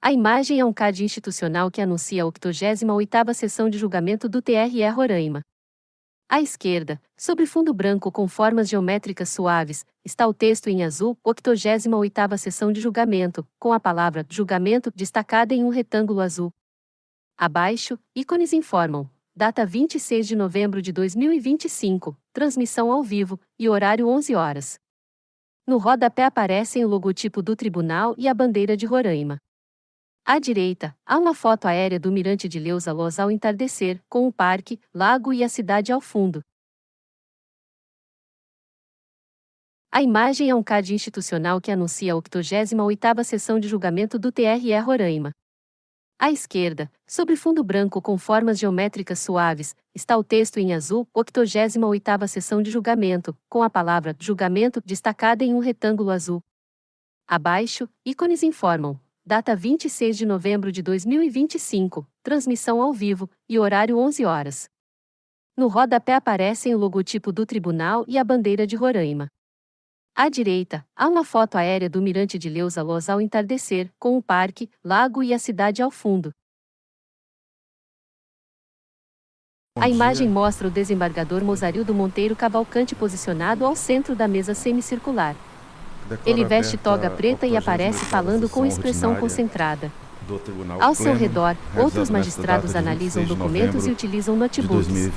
A imagem é um card institucional que anuncia a 88ª sessão de julgamento do TRE Roraima. À esquerda, sobre fundo branco com formas geométricas suaves, está o texto em azul, 88ª sessão de julgamento, com a palavra julgamento destacada em um retângulo azul. Abaixo, ícones informam: data 26 de novembro de 2025, transmissão ao vivo, e horário 11 horas. No rodapé aparecem o logotipo do tribunal e a bandeira de Roraima. À direita, há uma foto aérea do Mirante de Leusa Loz ao entardecer, com o parque, lago e a cidade ao fundo. A imagem é um card institucional que anuncia a 88ª sessão de julgamento do TRE Roraima. À esquerda, sobre fundo branco com formas geométricas suaves, está o texto em azul, 88ª sessão de julgamento, com a palavra julgamento destacada em um retângulo azul. Abaixo, ícones informam: data 26 de novembro de 2025, transmissão ao vivo, e horário 11 horas. No rodapé aparecem o logotipo do tribunal e a bandeira de Roraima. À direita, há uma foto aérea do Mirante de Leusa Loz ao entardecer, com o parque, lago e a cidade ao fundo. A imagem mostra o desembargador Mozarildo Monteiro Cavalcante posicionado ao centro da mesa semicircular. Ele veste toga preta e aparece falando com expressão concentrada. Ao seu redor, outros magistrados analisam documentos e utilizam notebooks.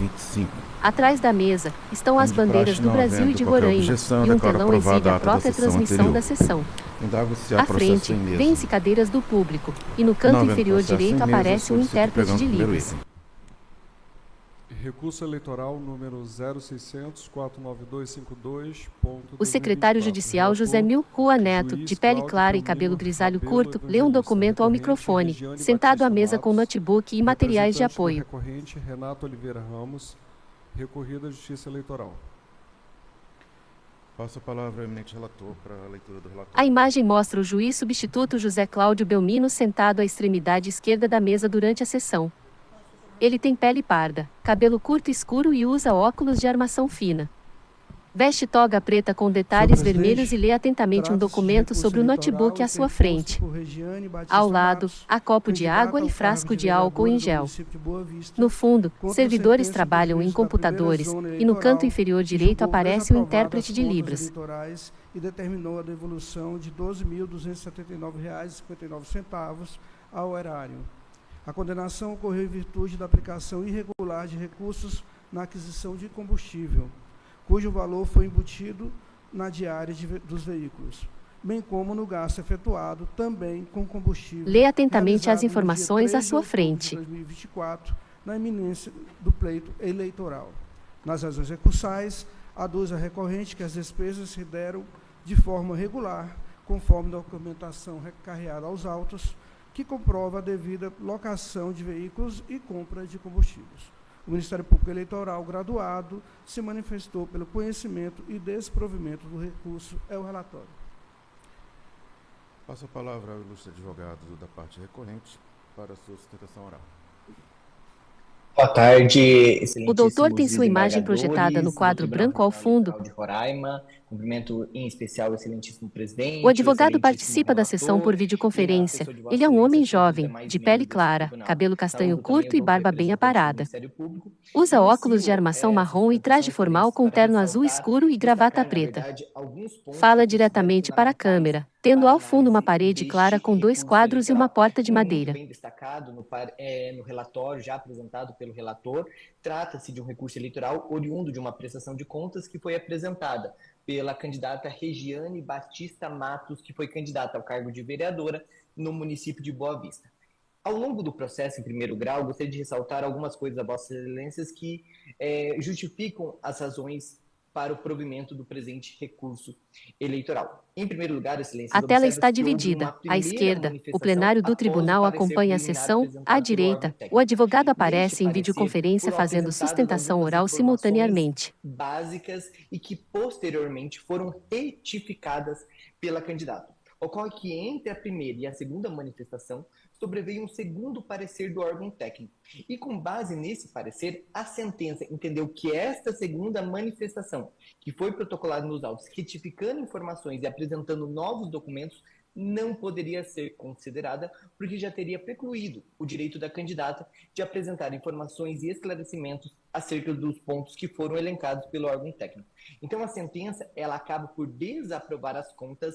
Atrás da mesa, estão as bandeiras do Brasil e de Roraima, e um telão exibe a própria transmissão da sessão. À frente, vêem-se cadeiras do público, e no canto inferior direito aparece um intérprete de Libras. Recurso eleitoral número 0600-49252. O secretário judicial José Mil Rua Neto, de pele clara e cabelo grisalho curto, lê um documento ao microfone, sentado à mesa com notebook e materiais de apoio. Recorrente Renato Oliveira Ramos, recorrida à Justiça Eleitoral. Passo a palavra ao eminente relator para a leitura do relatório. A imagem mostra o juiz substituto José Cláudio Belmino sentado à extremidade esquerda da mesa durante a sessão. Ele tem pele parda, cabelo curto escuro e usa óculos de armação fina. Veste toga preta com detalhes vermelhos e lê atentamente um documento sobre o notebook à sua frente. Ao lado, há copo de água e frasco de álcool em gel. No fundo, servidores trabalham em computadores, e no canto inferior direito aparece o intérprete de Libras. E determinou a devolução de R$ 12.279,59 ao erário. A condenação ocorreu em virtude da aplicação irregular de recursos na aquisição de combustível, cujo valor foi embutido na diária dos veículos, bem como no gasto efetuado também com combustível. Lê atentamente as informações à sua frente. 2024, na iminência do pleito eleitoral. Nas razões recursais, aduz a recorrente que as despesas se deram de forma regular, conforme documentação recarreada aos autos, que comprova a devida locação de veículos e compra de combustíveis. O Ministério Público Eleitoral graduado se manifestou pelo conhecimento e desprovimento do recurso. É o relatório. Passo a palavra ao ilustre advogado da parte recorrente para a sua sustentação oral. Boa tarde, excelentíssimos O doutor tem sua imagem projetada no quadro branco ao fundo. De Roraima, cumprimento em especial o excelentíssimo presidente. O advogado participa da sessão por videoconferência. Ele é um homem jovem, de pele clara, cabelo castanho curto e barba bem aparada. Usa óculos de armação marrom e traje formal com terno azul escuro e gravata preta. Fala diretamente para a câmera, tendo ao fundo uma parede clara com 2 quadros e uma porta de madeira. Bem destacado no relatório já apresentado pelo relator, trata-se de um recurso eleitoral oriundo de uma prestação de contas que foi apresentada pela candidata Regiane Batista Matos, que foi candidata ao cargo de vereadora no município de Boa Vista. Ao longo do processo, em primeiro grau, gostaria de ressaltar algumas coisas a Vossas Excelências que justificam as razões para o provimento do presente recurso eleitoral. Em primeiro lugar, Excelência, a tela está dividida. À esquerda, o plenário do tribunal acompanha a sessão. À direita, o advogado aparece em videoconferência fazendo sustentação oral simultaneamente. Básicas e que posteriormente foram retificadas pela candidata. Ocorre que entre a primeira e a segunda manifestação sobreveio um segundo parecer do órgão técnico. E com base nesse parecer, a sentença entendeu que esta segunda manifestação, que foi protocolada nos autos, retificando informações e apresentando novos documentos, não poderia ser considerada porque já teria precluído o direito da candidata de apresentar informações e esclarecimentos acerca dos pontos que foram elencados pelo órgão técnico. Então, a sentença ela acaba por desaprovar as contas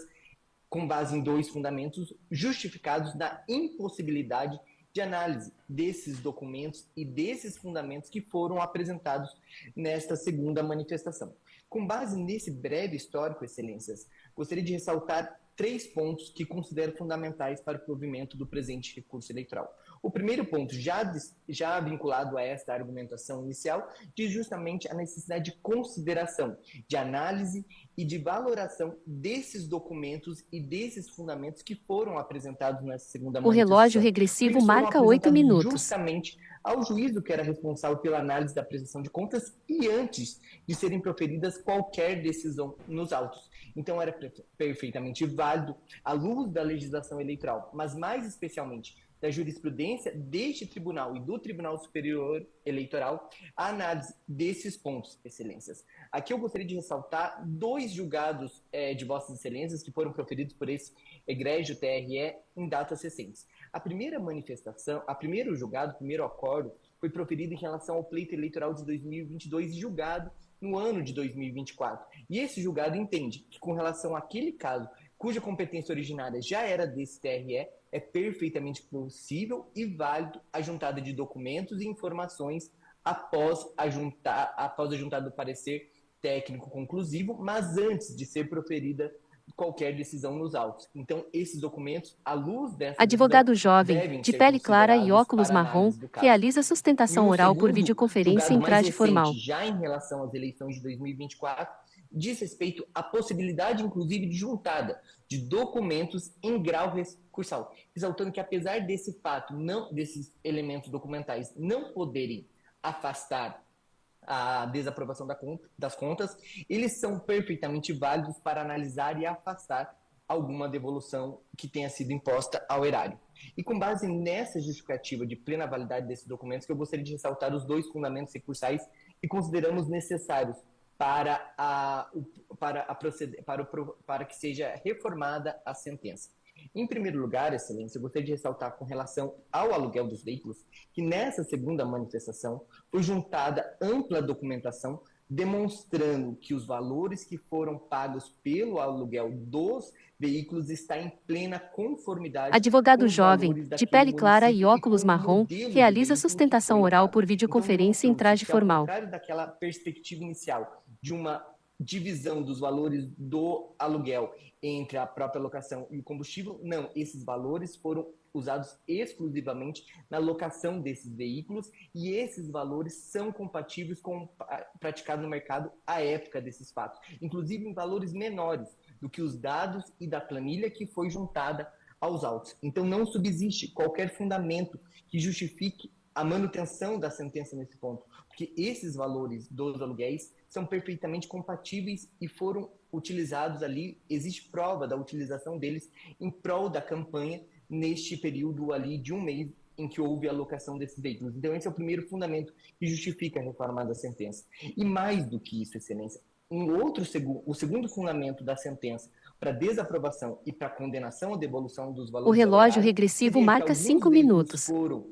com base em 2 fundamentos justificados na impossibilidade de análise desses documentos e desses fundamentos que foram apresentados nesta segunda manifestação. Com base nesse breve histórico, Excelências, gostaria de ressaltar 3 pontos que considero fundamentais para o provimento do presente recurso eleitoral. O primeiro ponto, já vinculado a esta argumentação inicial, diz justamente a necessidade de consideração, de análise e de valoração desses documentos e desses fundamentos que foram apresentados nessa segunda O manifestação. relógio regressivo marca 8 minutos. Justamente ao juízo que era responsável pela análise da prestação de contas e antes de serem proferidas qualquer decisão nos autos. Então era perfeitamente válido, à luz da legislação eleitoral, mas mais especialmente da jurisprudência deste tribunal e do Tribunal Superior Eleitoral, a análise desses pontos, Excelências. Aqui eu gostaria de ressaltar 2 julgados de Vossas Excelências que foram proferidos por esse egrégio TRE em datas recentes. A primeira manifestação, o primeiro acordo, foi proferido em relação ao pleito eleitoral de 2022 e julgado no ano de 2024. E esse julgado entende que, com relação àquele caso cuja competência originária já era desse TRE, é perfeitamente possível e válido a juntada de documentos e informações após a juntada do parecer técnico conclusivo, mas antes de ser proferida qualquer decisão nos autos. Então, esses documentos, à luz dessa Advogado decisão, jovem, devem de ser pele clara e considerados óculos para marrom, análise do caso. realiza sustentação oral por videoconferência em julgado mais traje recente, formal. já em relação às eleições de 2024, diz respeito à possibilidade, inclusive, de juntada de documentos em grau recursal, ressaltando que, apesar desse fato, desses elementos documentais não poderem afastar a desaprovação das contas, eles são perfeitamente válidos para analisar e afastar alguma devolução que tenha sido imposta ao erário. E com base nessa justificativa de plena validade desses documentos, que eu gostaria de ressaltar os 2 fundamentos recursais que consideramos necessários para que seja reformada a sentença. Em primeiro lugar, Excelência, eu gostaria de ressaltar com relação ao aluguel dos veículos, que nessa segunda manifestação foi juntada ampla documentação demonstrando que os valores que foram pagos pelo aluguel dos veículos está em plena conformidade. Advogado com os jovem, valores de daquele pele clara e município óculos com o marrom, modelo de realiza veículo que sustentação foi oral locado. por videoconferência em Então, traje demonstrou-se que, formal. ao contrário daquela perspectiva inicial de uma divisão dos valores do aluguel entre a própria locação e o combustível, não, esses valores foram usados exclusivamente na locação desses veículos e esses valores são compatíveis com o praticado no mercado à época desses fatos, inclusive em valores menores do que os dados e da planilha que foi juntada aos autos. Então não subsiste qualquer fundamento que justifique a manutenção da sentença nesse ponto, porque esses valores dos aluguéis são perfeitamente compatíveis e foram utilizados ali, existe prova da utilização deles em prol da campanha neste período ali de 1 mês em que houve a alocação desses veículos. Então esse é o primeiro fundamento que justifica a reforma da sentença. E mais do que isso, Excelência, o segundo fundamento da sentença para desaprovação e para condenação à devolução dos valores O relógio ao erário, regressivo seria que marca alguns 5 veículos minutos. foram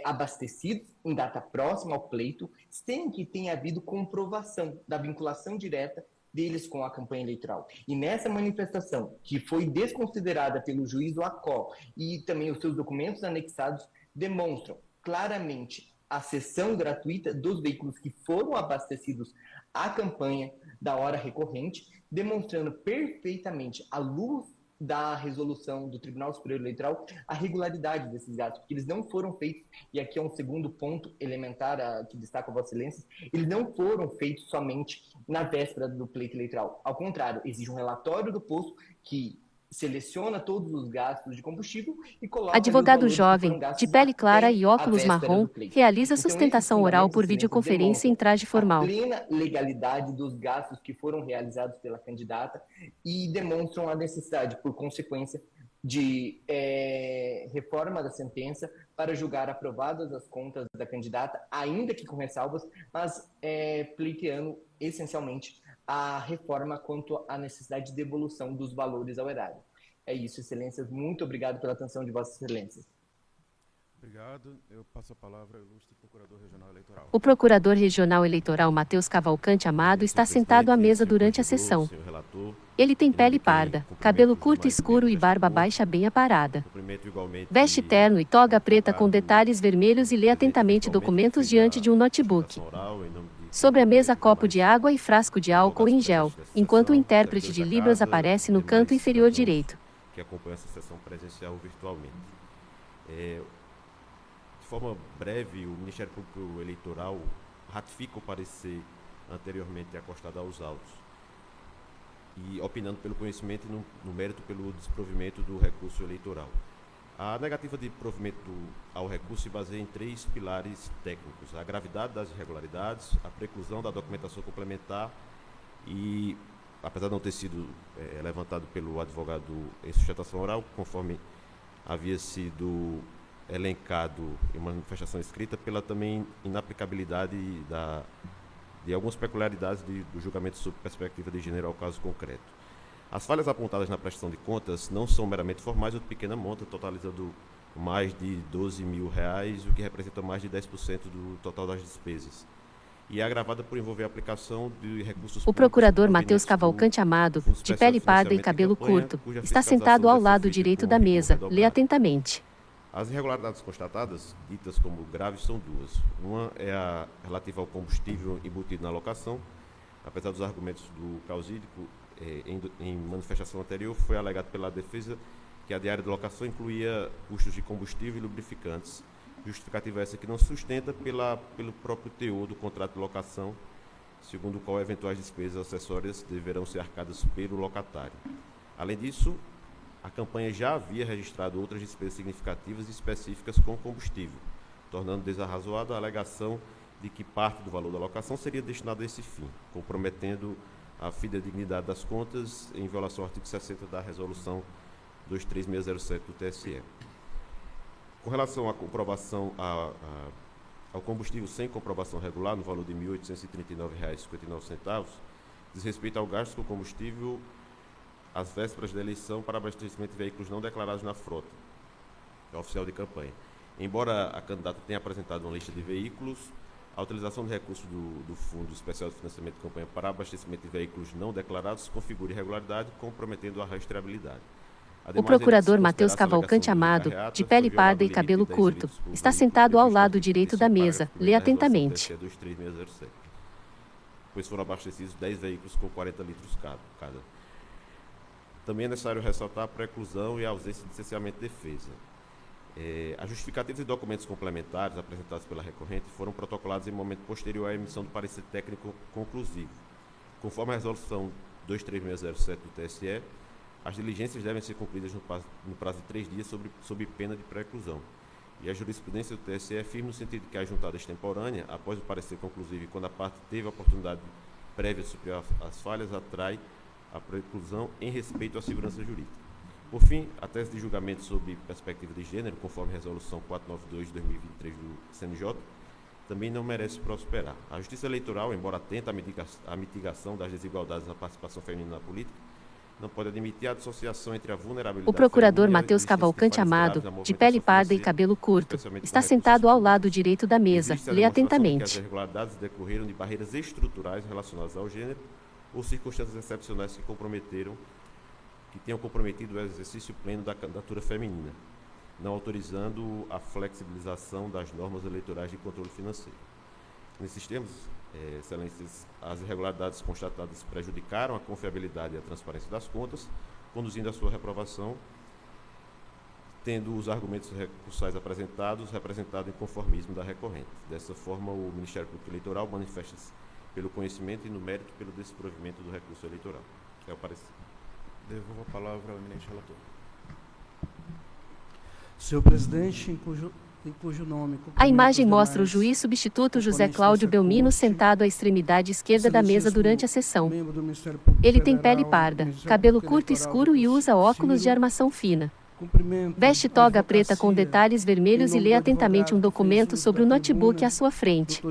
abastecidos em data próxima ao pleito, sem que tenha havido comprovação da vinculação direta deles com a campanha eleitoral. E nessa manifestação, que foi desconsiderada pelo juiz do ACO e também os seus documentos anexados, demonstram claramente a cessão gratuita dos veículos que foram abastecidos à campanha da hora recorrente, demonstrando perfeitamente, à luz da resolução do Tribunal Superior Eleitoral, a regularidade desses gastos, porque eles não foram feitos, e aqui é um segundo ponto elementar que destaca a Vossa Excelência, eles não foram feitos somente na véspera do pleito eleitoral. Ao contrário, exige um relatório do posto que seleciona todos os gastos de combustível e coloca Advogado ali os valores que foram jovem, gastos de pele clara até e a óculos véspera marrom, do pleito. realiza Então, sustentação esses oral fundamentos, por Excelência, videoconferência em traje a formal. plena legalidade dos gastos que foram realizados pela candidata e demonstram a necessidade, por consequência, de reforma da sentença para julgar aprovadas as contas da candidata, ainda que com ressalvas, mas pleiteando essencialmente a reforma quanto à necessidade de devolução dos valores ao erário. É isso, excelências. Muito obrigado pela atenção de vossas excelências. Obrigado. Eu passo a palavra ao ilustre Procurador Regional Eleitoral. O Procurador Regional Eleitoral Matheus Cavalcante Amado está sentado à mesa durante a sessão. Ele tem pele parda, cabelo curto escuro e barba baixa bem aparada. Veste terno e toga preta com detalhes vermelhos e lê atentamente documentos diante de um notebook. Sobre a mesa, copo de água e frasco de álcool em gel, enquanto o intérprete de Libras aparece no canto inferior direito. Que acompanha essa sessão presencial virtualmente. De forma breve, o Ministério Público Eleitoral ratifica o parecer anteriormente acostado aos autos e opinando pelo conhecimento e no mérito pelo desprovimento do recurso eleitoral. A negativa de provimento ao recurso se baseia em 3 pilares técnicos: a gravidade das irregularidades, a preclusão da documentação complementar e, apesar de não ter sido levantado pelo advogado em sustentação oral, conforme havia sido elencado em manifestação escrita, pela também inaplicabilidade de algumas peculiaridades do julgamento sob perspectiva de gênero ao caso concreto. As falhas apontadas na prestação de contas não são meramente formais ou de pequena monta, totalizando mais de R$12 mil, o que representa mais de 10% do total das despesas. E é agravada por envolver a aplicação de recursos. O procurador Matheus Cavalcante Amado, de pele parda e cabelo curto, está sentado ao lado direito da mesa, lê atentamente. As irregularidades constatadas, ditas como graves, são 2. Uma é a relativa ao combustível embutido na locação. Apesar dos argumentos do causídico, em manifestação anterior, foi alegado pela defesa que a diária de locação incluía custos de combustível e lubrificantes. Justificativa essa que não se sustenta pelo próprio teor do contrato de locação, segundo o qual eventuais despesas acessórias deverão ser arcadas pelo locatário. Além disso, a campanha já havia registrado outras despesas significativas e específicas com combustível, tornando desarrazoada a alegação de que parte do valor da locação seria destinado a esse fim, comprometendo a fidedignidade das contas em violação ao artigo 60 da Resolução 23607 do TSE. Com relação à comprovação ao combustível sem comprovação regular, no valor de R$ 1.839,59, diz respeito ao gasto com combustível às vésperas da eleição para abastecimento de veículos não declarados na frota oficial de campanha. Embora a candidata tenha apresentado uma lista de veículos, a utilização de recursos do Fundo Especial de Financiamento de Campanha para abastecimento de veículos não declarados configura irregularidade, comprometendo a rastreabilidade. O procurador Matheus Cavalcante Amado, de pele parda e cabelo curto, está sentado ao lado direito da mesa, lê atentamente. Pois foram abastecidos 10 veículos com 40 litros cada. Também é necessário ressaltar a preclusão e a ausência de licenciamento de defesa. As justificativas e documentos complementares apresentados pela recorrente foram protocolados em momento posterior à emissão do parecer técnico conclusivo. Conforme a resolução 23607 do TSE, as diligências devem ser concluídas no prazo de 3 dias sob pena de preclusão. E a jurisprudência do TSE é firme no sentido de que a juntada extemporânea, após o parecer conclusivo e quando a parte teve a oportunidade prévia de suprir as falhas, atrai a preclusão em respeito à segurança jurídica. Por fim, a tese de julgamento sob perspectiva de gênero, conforme a Resolução 492 de 2023 do CNJ, também não merece prosperar. A Justiça Eleitoral, embora atenta à mitigação das desigualdades na participação feminina na política, não pode admitir a dissociação entre a vulnerabilidade. O procurador Matheus Cavalcante Amado, de pele parda e cabelo curto, está sentado ao lado direito da mesa, lê atentamente. As irregularidades decorreram de barreiras estruturais relacionadas ao gênero ou circunstâncias excepcionais que tenham comprometido o exercício pleno da candidatura feminina, não autorizando a flexibilização das normas eleitorais de controle financeiro. Nesses termos, excelências, as irregularidades constatadas prejudicaram a confiabilidade e a transparência das contas, conduzindo à sua reprovação, tendo os argumentos recursais apresentados representado em conformismo da recorrente. Dessa forma, o Ministério Público Eleitoral manifesta-se pelo conhecimento e no mérito pelo desprovimento do recurso eleitoral. É o parecer. Devolvo a palavra ao eminente relator. Senhor presidente, em cujo nome... A imagem mostra o juiz substituto José Cláudio Belmino sentado à extremidade esquerda da mesa durante a sessão. Ele tem pele parda, cabelo curto escuro e usa óculos de armação fina. Veste toga preta com detalhes vermelhos e lê atentamente um documento sobre o notebook à sua frente.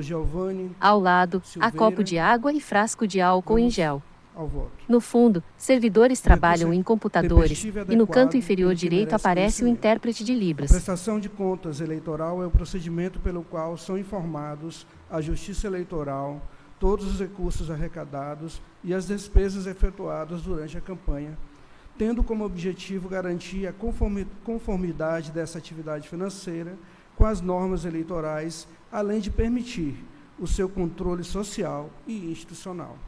Ao lado, há copo de água e frasco de álcool em gel. ao voto. No fundo, servidores trabalham em computadores, tempestivo e no canto adequado inferior pelo que direito merece aparece o conhecimento. intérprete de A Libras. prestação de contas eleitoral é o procedimento pelo qual são informados à Justiça Eleitoral todos os recursos arrecadados e as despesas efetuadas durante a campanha, tendo como objetivo garantir a conformidade dessa atividade financeira com as normas eleitorais, além de permitir o seu controle social e institucional.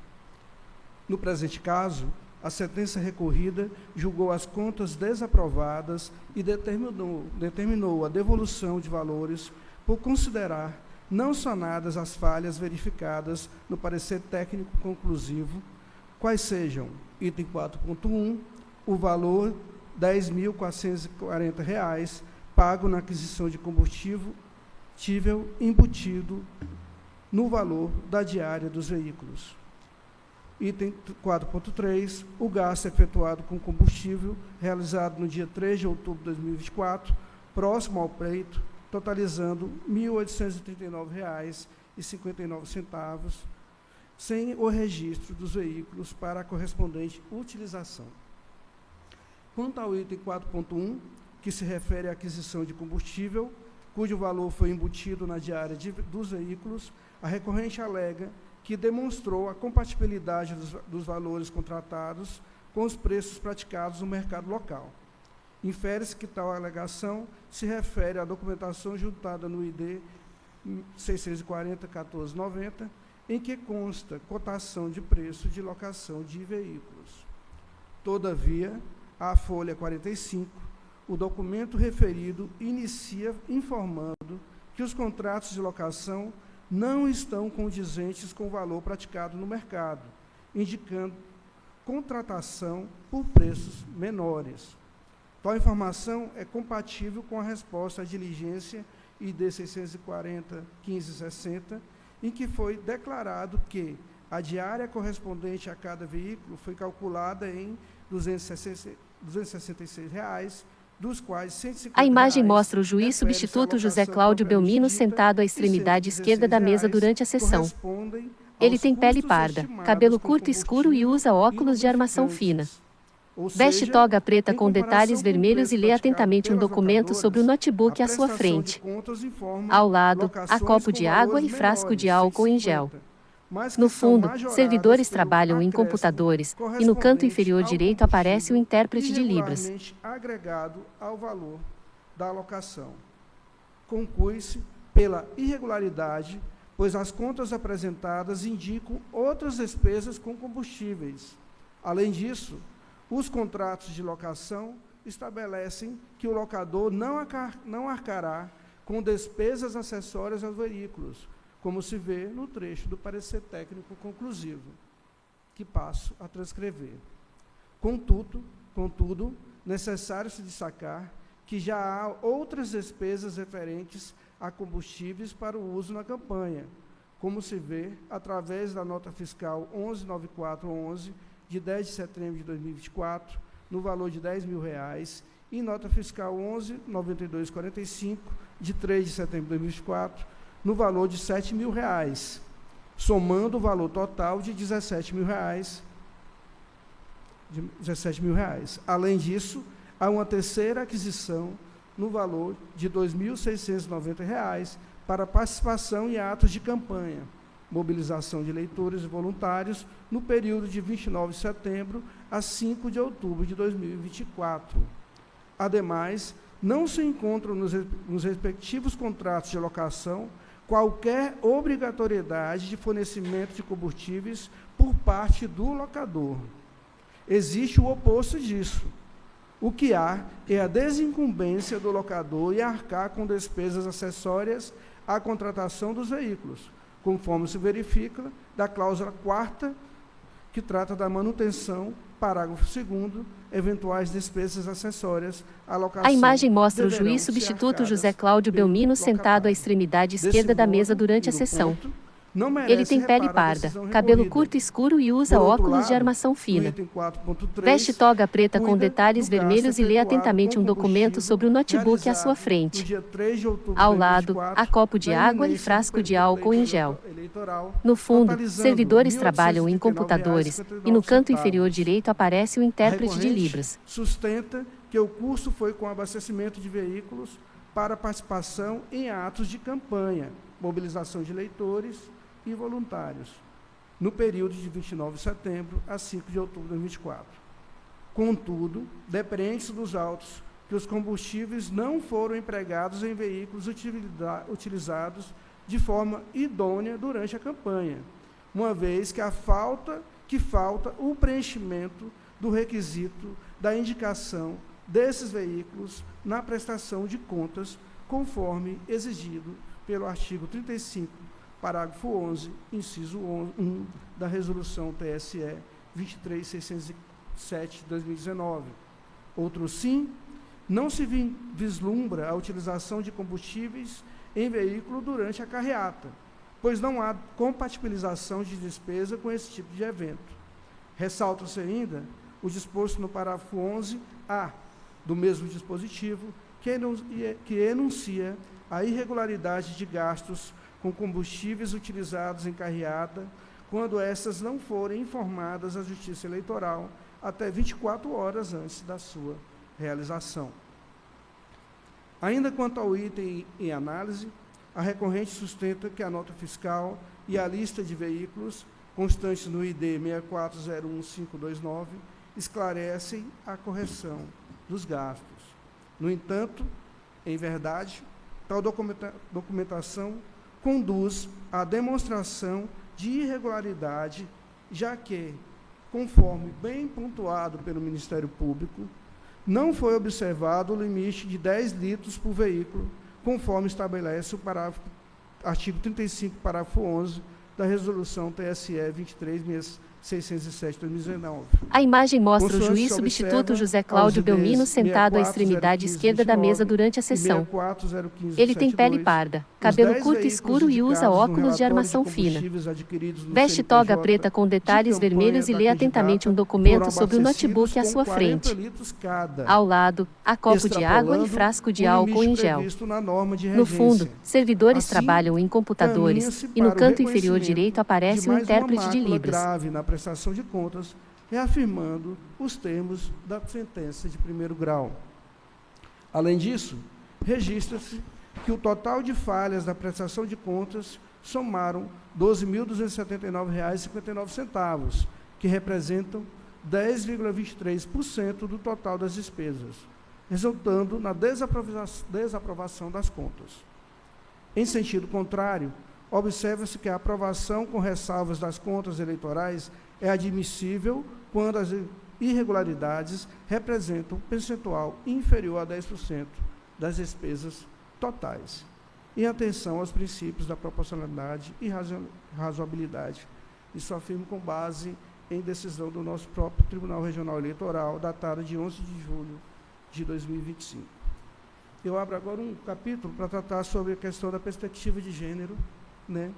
No presente caso, a sentença recorrida julgou as contas desaprovadas e determinou a devolução de valores por considerar não sanadas as falhas verificadas no parecer técnico conclusivo, quais sejam, item 4.1, o valor R$ 10.440 pago na aquisição de combustível embutido no valor da diária dos veículos. Item 4.3, o gasto efetuado com combustível realizado no dia 3 de outubro de 2024, próximo ao pleito, totalizando R$ 1.839,59, sem o registro dos veículos para a correspondente utilização. Quanto ao item 4.1, que se refere à aquisição de combustível, cujo valor foi embutido na diária dos veículos, a recorrente alega que demonstrou a compatibilidade dos valores contratados com os preços praticados no mercado local. Infere-se que tal alegação se refere à documentação juntada no ID 640-1490, em que consta cotação de preço de locação de veículos. Todavia, a folha 45, o documento referido inicia informando que os contratos de locação não estão condizentes com o valor praticado no mercado, indicando contratação por preços menores. Tal informação é compatível com a resposta à diligência ID 640-1560, em que foi declarado que a diária correspondente a cada veículo foi calculada em R$ 266, dos quais R$ 150. A imagem mostra o juiz substituto José Cláudio Belmino sentado à extremidade esquerda da mesa durante a sessão. Ele tem pele parda, cabelo curto escuro e usa óculos de armação fina. Veste toga preta com detalhes vermelhos e lê atentamente um documento sobre o notebook à sua frente. Ao lado, há copo de água e frasco de álcool em gel. No fundo, servidores trabalham em computadores, e no canto inferior direito aparece o intérprete de Libras. Agregado ao valor da alocação. Conclui-se pela irregularidade, pois as contas apresentadas indicam outras despesas com combustíveis. Além disso, os contratos de locação estabelecem que o locador não arcará com despesas acessórias aos veículos, como se vê no trecho do parecer técnico conclusivo, que passo a transcrever. Contudo, necessário se destacar que já há outras despesas referentes a combustíveis para o uso na campanha, como se vê através da nota fiscal 119411, de 10 de setembro de 2024, no valor de R$ 10.000, e nota fiscal 119245, de 3 de setembro de 2024, no valor de R$ 7.000, somando o valor total de R$ 17.000. Além disso, há uma terceira aquisição no valor de R$ 2.690 para participação em atos de campanha, mobilização de eleitores e voluntários no período de 29 de setembro a 5 de outubro de 2024. Ademais, não se encontram nos respectivos contratos de locação qualquer obrigatoriedade de fornecimento de combustíveis por parte do locador. Existe o oposto disso. O que há é a desincumbência do locador em arcar com despesas acessórias à contratação dos veículos, conforme se verifica da cláusula 4ª, que trata da manutenção, parágrafo 2º, eventuais despesas acessórias à locação. A imagem mostra o juiz substituto José Cláudio Belmino sentado à extremidade esquerda da mesa durante a sessão. não merece Ele tem pele reparo à parda, decisão cabelo recorrida. curto escuro e usa Por outro óculos lado, de armação no fina. item 4.3, Veste toga preta com cuida detalhes do gasto vermelhos e lê efetuado atentamente com um documento combustível sobre o notebook à sua realizado frente. no dia 3 de outubro Ao de lado, 2024, há copo de na água e iminência do frasco de período álcool em gel. eleitoral, No fundo, totalizando servidores R$ trabalham em 1.839,59. computadores, e no canto inferior direito aparece o intérprete de A recorrente Libras. sustenta que o custo foi com abastecimento de veículos para participação em atos de campanha, mobilização de eleitores e voluntários, no período de 29 de setembro a 5 de outubro de 2024. Contudo, depreende-se dos autos que os combustíveis não foram empregados em veículos utilizados de forma idônea durante a campanha, uma vez que falta o preenchimento do requisito da indicação desses veículos na prestação de contas, conforme exigido pelo artigo 35, parágrafo 11, inciso 1 da Resolução TSE 23.607 de 2019. Outro sim, não se vislumbra a utilização de combustíveis em veículo durante a carreata, pois não há compatibilização de despesa com esse tipo de evento. Ressalta-se ainda o disposto no parágrafo 11A do mesmo dispositivo, que enuncia a irregularidade de gastos com combustíveis utilizados em carreata, quando essas não forem informadas à Justiça Eleitoral até 24 horas antes da sua realização. Ainda quanto ao item em análise, a recorrente sustenta que a nota fiscal e a lista de veículos constantes no ID 6401529 esclarecem a correção dos gastos. No entanto, em verdade, tal documentação conduz à demonstração de irregularidade, já que, conforme bem pontuado pelo Ministério Público, não foi observado o limite de 10 litros por veículo, conforme estabelece o artigo 35, parágrafo 11, da Resolução TSE 23.607 de 2019. A imagem mostra o Consoante juiz se substituto observa José aos Cláudio IDs Belmino sentado à extremidade 64.015.29 esquerda da mesa durante a e sessão. 64.015.72, Ele tem pele parda, cabelo 10 curto veículos escuro e usa indicados no óculos de relatório armação fina. combustíveis adquiridos no Veste CNPJ toga preta com detalhes de campanha vermelhos e da lê atentamente um candidata documento foram sobre o abastecidos notebook à com sua 40 frente. litros cada, Ao lado, há copo de água e extrapolando frasco de o álcool limite em gel. previsto na norma de No regência. fundo, servidores Assim, trabalham em computadores, caminha-se e no para o canto inferior reconhecimento direito de aparece o mais uma intérprete de mácula Libras. grave na prestação de contas, reafirmando os termos da sentença de primeiro grau. Além disso, registra-se que o total de falhas da prestação de contas somaram R$ 12.279,59, que representam 10,23% do total das despesas, resultando na desaprovação das contas. Em sentido contrário, observa-se que a aprovação com ressalvas das contas eleitorais é admissível quando as irregularidades representam um percentual inferior a 10% das despesas totais, em atenção aos princípios da proporcionalidade e razoabilidade. Isso afirmo com base em decisão do nosso próprio Tribunal Regional Eleitoral, datada de 11 de julho de 2025. Eu abro agora um capítulo para tratar sobre a questão da perspectiva de gênero, né?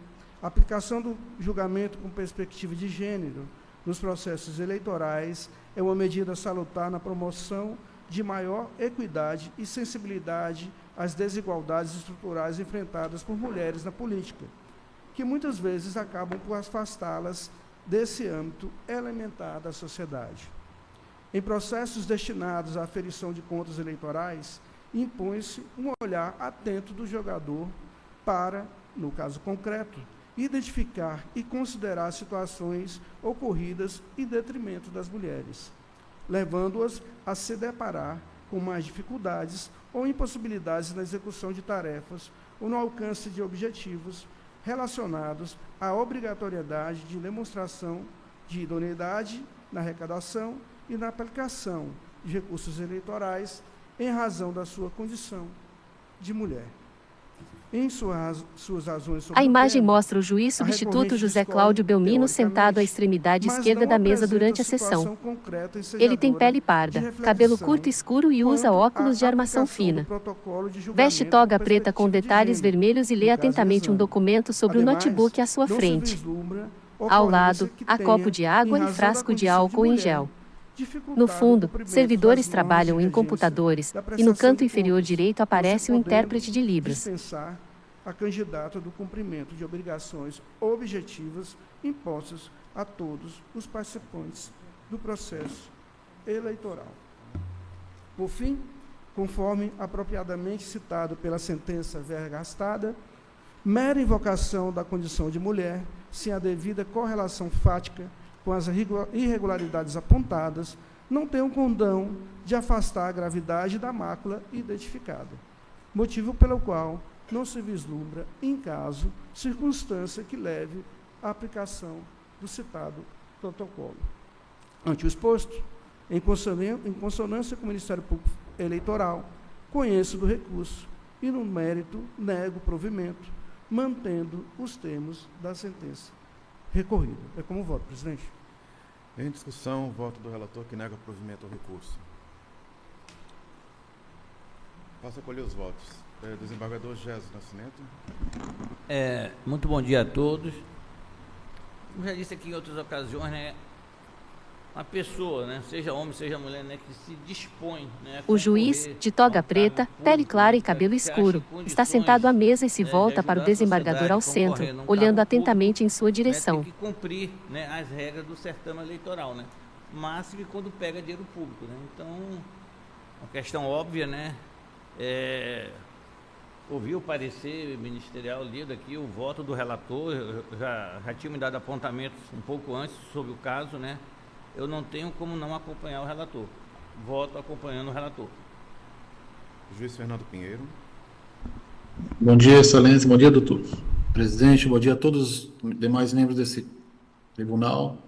A aplicação do julgamento com perspectiva de gênero nos processos eleitorais é uma medida salutar na promoção de maior equidade e sensibilidade às desigualdades estruturais enfrentadas por mulheres na política, que muitas vezes acabam por afastá-las desse âmbito elementar da sociedade. Em processos destinados à aferição de contas eleitorais, impõe-se um olhar atento do jogador para, no caso concreto, identificar e considerar situações ocorridas em detrimento das mulheres, levando-as a se deparar com mais dificuldades ou impossibilidades na execução de tarefas ou no alcance de objetivos relacionados à obrigatoriedade de demonstração de idoneidade na arrecadação e na aplicação de recursos eleitorais em razão da sua condição de mulher. Em suas razões sobre A o imagem tema, mostra o juiz a substituto recorrente José discorre Cláudio Belmino teoricamente, sentado à extremidade mas esquerda não da mesa apresenta durante a situação sessão. concreta e Ele tem ensejadora pele de parda, reflexão cabelo curto escuro e usa quanto óculos de à armação aplicação fina. do protocolo de julgamento Veste toga com preta com perspectiva de detalhes gênero, vermelhos e lê no caso do atentamente um exame. documento sobre o Ademais, notebook à sua não se frente. vislumbra Ao ocorrência lado, que há tenha, copo de água em e razão da frasco de condição de álcool em mulher, gel. dificultado No o fundo, cumprimento servidores das normas trabalham de em regência computadores, da e no prestação canto de inferior contas, direito não aparece se o podendo intérprete de Libras. dispensar a candidata do cumprimento de obrigações objetivas impostas a todos os participantes do processo eleitoral. Por fim, conforme apropriadamente citado pela sentença vergastada, mera invocação da condição de mulher, sem a devida correlação fática com as irregularidades apontadas, não tem o condão de afastar a gravidade da mácula identificada, motivo pelo qual não se vislumbra, em caso, circunstância que leve à aplicação do citado protocolo. Ante o exposto, em consonância com o Ministério Público Eleitoral, conheço do recurso e, no mérito, nego o provimento, mantendo os termos da sentença recorrida. É como voto, presidente. Em discussão, voto do relator que nega o provimento ao recurso. Passo a colher os votos. Desembargador Gésio Nascimento. Muito bom dia a todos. Como já disse aqui em outras ocasiões, né, uma pessoa, né, seja homem, seja mulher, né, que se dispõe, né, O juiz, de toga preta, pele clara e cabelo escuro, está sentado à mesa e se volta para o desembargador ao centro, olhando atentamente em sua direção. Tem que cumprir, né, as regras do certame eleitoral, né, máximo quando pega dinheiro público, né. Então, uma questão óbvia, né, ouvi o parecer ministerial lido aqui, o voto do relator, já tinha me dado apontamentos um pouco antes sobre o caso, né? Eu não tenho como não acompanhar o relator. Voto acompanhando o relator. Juiz Fernando Pinheiro. Bom dia, excelência. Bom dia, doutor presidente. Bom dia a todos os demais membros desse tribunal.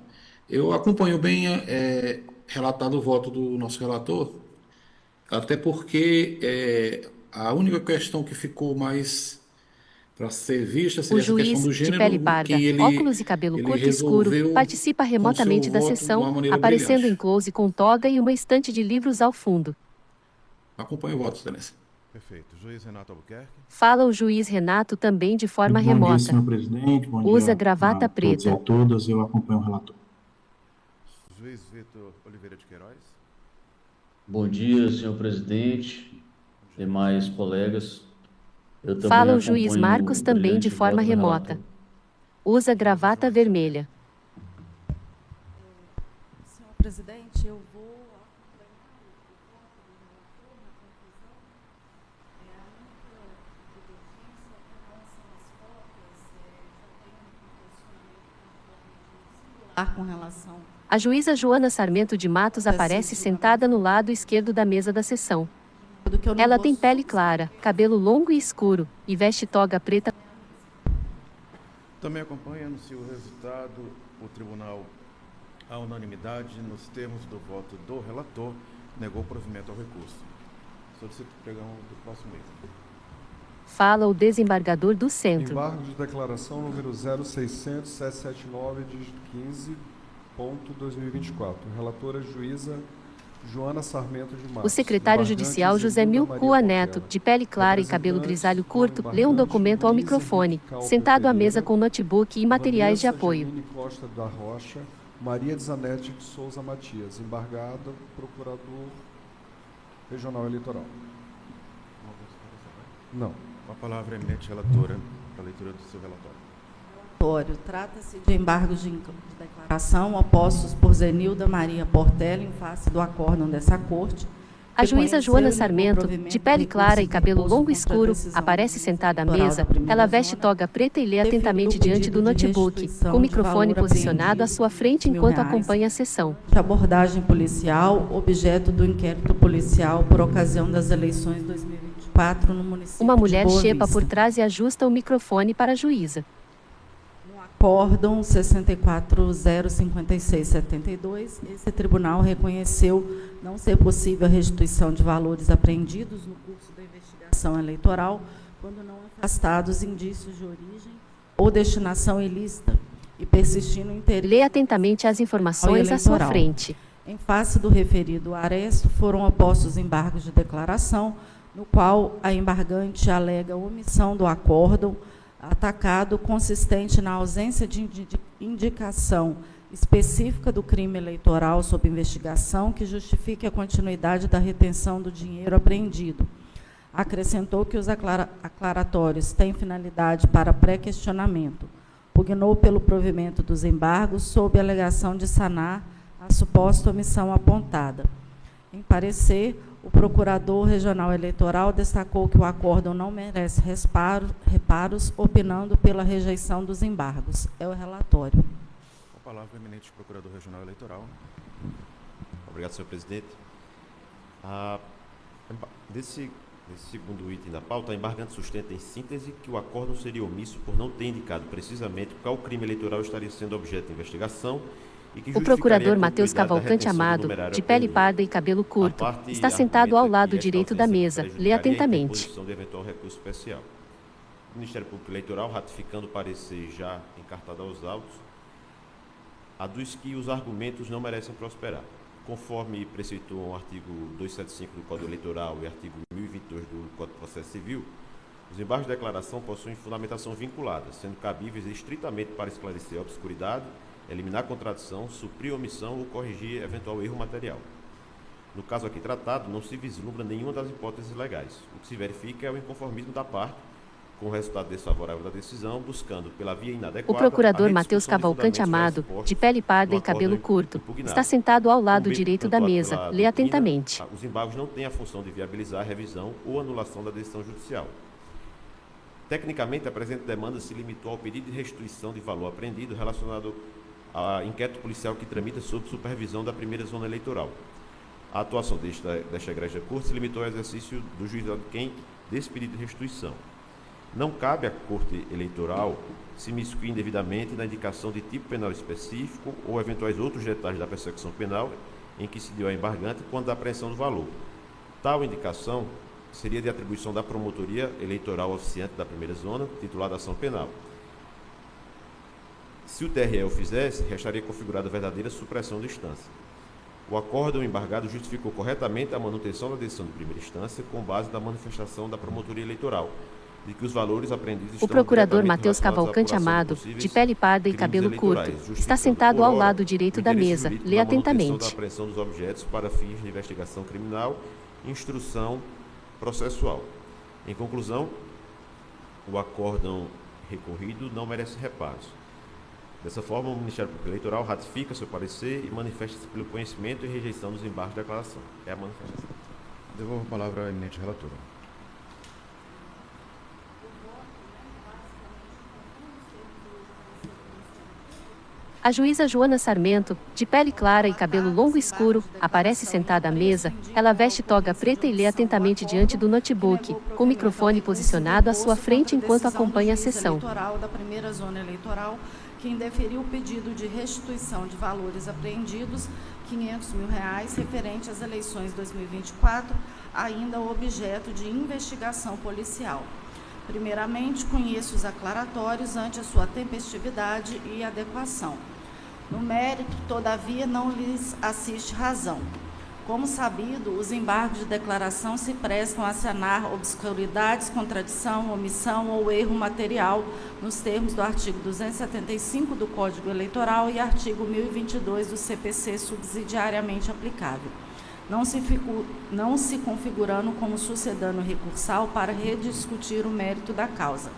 Eu acompanho bem relatado o voto do nosso relator, até porque a única questão que ficou mais para ser vista seria O essa questão juiz, do de gênero, pele parda, que óculos e cabelo curto escuro, resolveu participa com remotamente seu da voto de sessão, uma maneira aparecendo brilhante. em close com toga e uma estante de livros ao fundo. Acompanho o voto, excelência. Perfeito. Juiz Renato Albuquerque. Fala o juiz Renato também de forma Bom remota. dia, senhor presidente. Bom Usa dia gravata a todos e a preta. todas. Eu acompanho o relator. Juiz Vitor Oliveira de Queiroz. Bom dia, senhor presidente, demais colegas. Eu também Fala o juiz acompanho Marcos também de brilhante forma voto do remota. relator. Usa gravata vermelha. Senhor presidente, eu vou acompanhar o voto do relator na conclusão. A única divergência com relação às cópias, já tem um posicionamento conforme com relação. A juíza Joana Sarmento de Matos aparece sentada no lado esquerdo da mesa da sessão. Ela tem pele clara, cabelo longo e escuro, e veste toga preta. Também acompanha, anuncia o resultado, o tribunal, à unanimidade, nos termos do voto do relator, negou o provimento ao recurso. Solicito o pregão do próximo item. Fala o desembargador do centro. Embargo de declaração número 0600-779, dígito 15.2024. Relatora juíza Joana Sarmento de Matos. O secretário judicial José Milcua Neto, de pele clara e cabelo grisalho curto, lê um documento ao microfone, sentado à mesa com notebook e materiais de apoio. Janine Costa da Rocha, Maria de Zanete de Souza Matias, embargado, procurador regional eleitoral. Não. Com a palavra, eminente relatora, para a leitura do seu relatório. Trata-se de embargos de declaração opostos por Zenilda Maria Portela em face do acórdão dessa corte. A juíza Joana Sarmento, de pele clara e cabelo longo escuro, aparece sentada à mesa. Ela veste toga preta e lê atentamente diante do notebook, com o microfone posicionado à sua frente enquanto acompanha a sessão. De abordagem policial, objeto do inquérito policial por ocasião das eleições 2024 no município Uma mulher de Boa chepa Vista. por trás e ajusta o microfone para a juíza. Acórdão 64.056/72, esse tribunal reconheceu não ser possível a restituição de valores apreendidos no curso da investigação eleitoral quando não afastados indícios de origem ou destinação ilícita e persistindo o interesse. Lê atentamente as informações à sua eleitoral. frente. Em face do referido aresto, foram opostos embargos de declaração, no qual a embargante alega omissão do acórdão atacado consistente na ausência de indicação específica do crime eleitoral sob investigação que justifique a continuidade da retenção do dinheiro apreendido. Acrescentou que os aclaratórios têm finalidade para pré-questionamento. Pugnou pelo provimento dos embargos sob a alegação de sanar a suposta omissão apontada. Em parecer, o Procurador Regional Eleitoral destacou que o acórdão não merece reparos, opinando pela rejeição dos embargos. É o relatório. Com a palavra, o eminente Procurador Regional Eleitoral. Obrigado, senhor presidente. Desse segundo item da pauta, a embargante sustenta em síntese que o acórdão seria omisso por não ter indicado precisamente qual crime eleitoral estaria sendo objeto de investigação e que o procurador Matheus Cavalcante Amado, de pele parda e cabelo curto, está sentado ao lado direito da mesa. Lê atentamente. De eventual recurso especial. O Ministério Público Eleitoral, ratificando o parecer já encartado aos autos, aduz que os argumentos não merecem prosperar. Conforme preceitou o artigo 275 do Código Eleitoral e artigo 1022 do Código de Processo Civil, os embargos de declaração possuem fundamentação vinculada, sendo cabíveis estritamente para esclarecer a obscuridade, eliminar contradição, suprir omissão ou corrigir eventual erro material. No caso aqui tratado, não se vislumbra nenhuma das hipóteses legais. O que se verifica é o inconformismo da parte, com o resultado desfavorável da decisão, buscando, pela via inadequada, o procurador Matheus Cavalcante Amado, de pele parda e cabelo curto, está sentado ao lado direito da mesa. Lê atentamente. Os embargos não têm a função de viabilizar a revisão ou anulação da decisão judicial. Tecnicamente, a presente demanda se limitou ao pedido de restituição de valor apreendido relacionado a inquérito policial que tramita sob supervisão da primeira zona eleitoral. A atuação desta egrégia corte se limitou ao exercício do juizado de quem desse pedido de restituição. Não cabe à Corte Eleitoral se miscuir indevidamente na indicação de tipo penal específico ou eventuais outros detalhes da persecução penal em que se deu a embargante quando da apreensão do valor. Tal indicação seria de atribuição da Promotoria Eleitoral Oficiante da primeira zona, titular da ação penal. Se o TRE o fizesse, restaria configurada a verdadeira supressão de instância. O acórdão embargado justificou corretamente a manutenção da decisão de primeira instância com base na manifestação da Promotoria Eleitoral, de que os valores apreendidos o procurador Matheus Cavalcante Amado, de pele parda e cabelo curto, está sentado ao lado direito da mesa. Lê atentamente. Da apreensão dos objetos para fins de investigação criminal, instrução processual. Em conclusão, o acórdão recorrido não merece reparos. Dessa forma, o Ministério Público Eleitoral ratifica seu parecer e manifesta-se pelo conhecimento e rejeição dos embargos de declaração. É a manifestação. Devolvo a palavra à eminente relatora. A juíza Joana Sarmento, de pele clara e cabelo longo escuro, aparece sentada à mesa. Ela veste toga preta e lê atentamente diante do notebook, com o microfone posicionado à sua frente enquanto acompanha a sessão. Da primeira zona eleitoral, que indeferiu o pedido de restituição de valores apreendidos, R$500 mil, referente às eleições 2024, ainda objeto de investigação policial. Primeiramente, conheço os aclaratórios ante a sua tempestividade e adequação. No mérito, todavia, não lhes assiste razão. Como sabido, os embargos de declaração se prestam a sanar obscuridades, contradição, omissão ou erro material nos termos do artigo 275 do Código Eleitoral e artigo 1022 do CPC subsidiariamente aplicável, não se configurando como sucedâneo recursal para rediscutir o mérito da causa.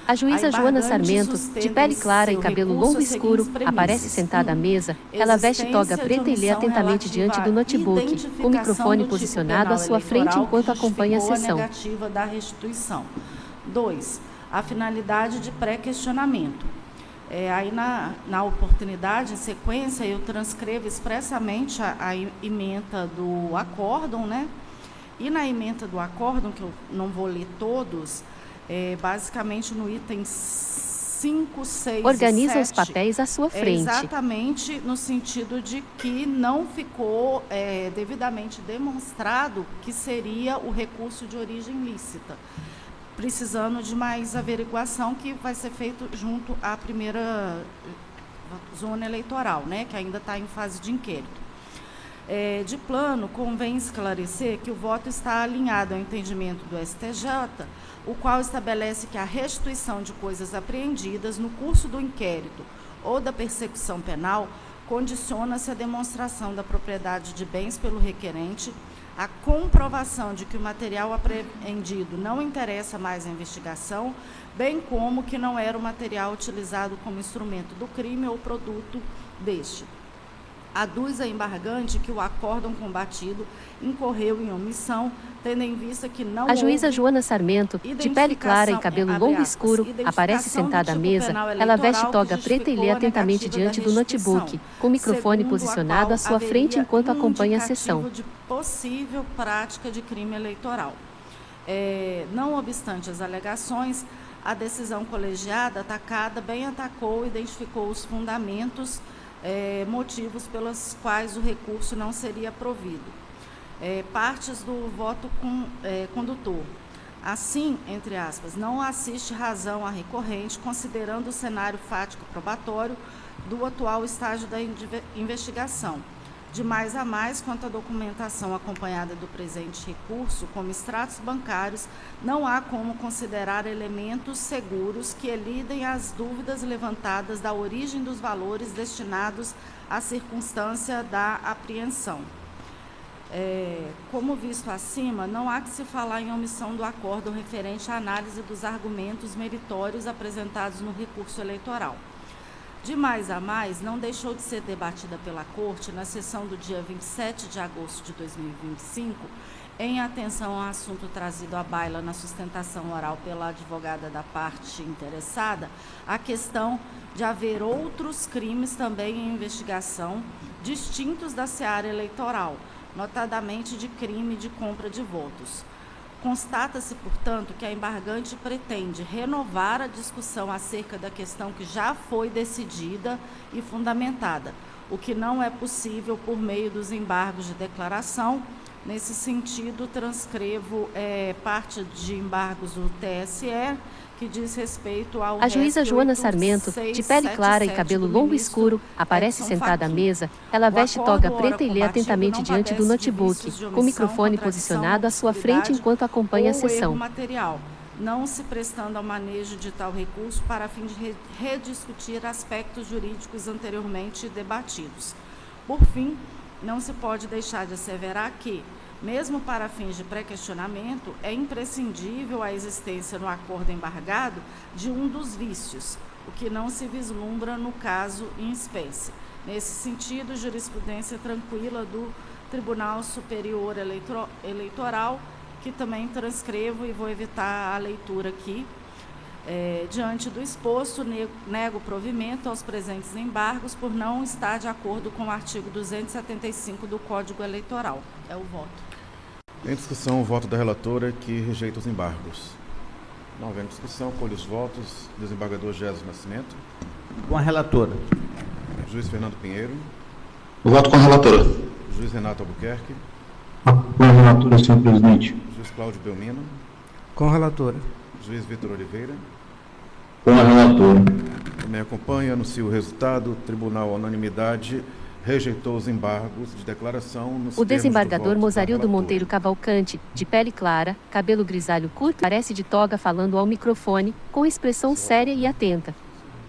A juíza Joana Sarmento, de pele clara e cabelo longo escuro, aparece sentada à mesa. Ela veste toga preta e lê atentamente diante do notebook, com o microfone posicionado à sua frente enquanto acompanha a sessão. Negativa da restituição. 2. A finalidade de pré-questionamento. Aí, na oportunidade, em sequência, eu transcrevo expressamente a ementa do acórdão, né? E na ementa do acórdão, que eu não vou ler todos, basicamente no item 5, 6 Organiza e 7, os papéis à sua frente. Exatamente no sentido de que não ficou devidamente demonstrado que seria o recurso de origem lícita. precisando de mais averiguação, que vai ser feito junto à primeira zona eleitoral, né, que ainda está em fase de inquérito. De plano, convém esclarecer que o voto está alinhado ao entendimento do STJ, o qual estabelece que a restituição de coisas apreendidas no curso do inquérito ou da persecução penal condiciona-se à demonstração da propriedade de bens pelo requerente, a comprovação de que o material apreendido não interessa mais à investigação, bem como que não era o material utilizado como instrumento do crime ou produto deste. Aduz a embargante que o acórdão combatido incorreu em omissão, tendo em vista que não A juíza houve Joana Sarmento, de pele clara e cabelo longo escuro, aparece sentada à mesa. Ela veste toga preta e lê atentamente diante do notebook, com o microfone posicionado à sua frente enquanto acompanha a sessão. De possível prática de crime eleitoral. Não obstante as alegações, a decisão colegiada atacada bem atacou e identificou os fundamentos, motivos pelos quais o recurso não seria provido. Partes do voto condutor. Assim, entre aspas, não assiste razão à recorrente, considerando o cenário fático probatório do atual estágio da investigação. De mais a mais, quanto à documentação acompanhada do presente recurso, como extratos bancários, não há como considerar elementos seguros que elidem as dúvidas levantadas da origem dos valores destinados à circunstância da apreensão. Como visto acima, não há que se falar em omissão do acórdão referente à análise dos argumentos meritórios apresentados no recurso eleitoral. De mais a mais, não deixou de ser debatida pela Corte na sessão do dia 27 de agosto de 2025, em atenção ao assunto trazido à baila na sustentação oral pela advogada da parte interessada, a questão de haver outros crimes também em investigação, distintos da seara eleitoral, notadamente de crime de compra de votos. Constata-se, portanto, que a embargante pretende renovar a discussão acerca da questão que já foi decidida e fundamentada, o que não é possível por meio dos embargos de declaração. Nesse sentido, transcrevo parte de embargos do TSE, que diz respeito ao A juíza Joana Sarmento, de pele clara e cabelo longo escuro, aparece sentada à mesa. Ela veste toga preta e lê atentamente diante do notebook, com o microfone posicionado à sua frente enquanto acompanha a sessão. Material, não se prestando ao manejo de tal recurso para fim de rediscutir aspectos jurídicos anteriormente debatidos. Por fim, não se pode deixar de asseverar que, mesmo para fins de pré-questionamento, é imprescindível a existência no acordo embargado de um dos vícios, o que não se vislumbra no caso em espécie. Nesse sentido, jurisprudência tranquila do Tribunal Superior Eleitoral, que também transcrevo e vou evitar a leitura aqui. Diante do exposto, nego provimento aos presentes embargos por não estar de acordo com o artigo 275 do Código Eleitoral. É o voto. Em discussão, o voto da relatora que rejeita os embargos. Não havendo discussão, colho os votos. Desembargador Gésio Nascimento. Com a relatora. Juiz Fernando Pinheiro. Eu voto com a relatora. Juiz Renato Albuquerque. Com a relatora, senhor presidente. Juiz Cláudio Belmino. Com a relatora. Juiz Vitor Oliveira. Com a relatora. Também acompanha, anuncio o resultado. Tribunal unanimidade rejeitou os embargos de declaração nos O desembargador Mozarildo Monteiro Cavalcante, de pele clara, cabelo grisalho curto, aparece de toga falando ao microfone, com expressão séria e atenta.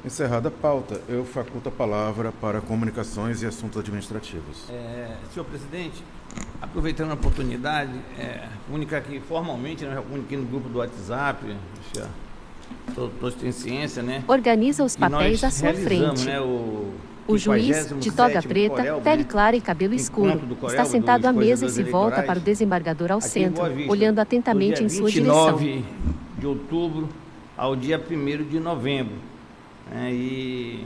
Encerrada a pauta, eu faculto a palavra para comunicações e assuntos administrativos. Senhor presidente, aproveitando a oportunidade, comunicar aqui formalmente, comuniquei no grupo do WhatsApp, todos têm ciência, né? Organiza os papéis à sua frente. Né, o juiz, de toga preta, pele clara e cabelo escuro, está sentado à mesa e se volta para o desembargador ao centro, olhando atentamente em sua direção. 29 de outubro ao dia 1º de novembro. E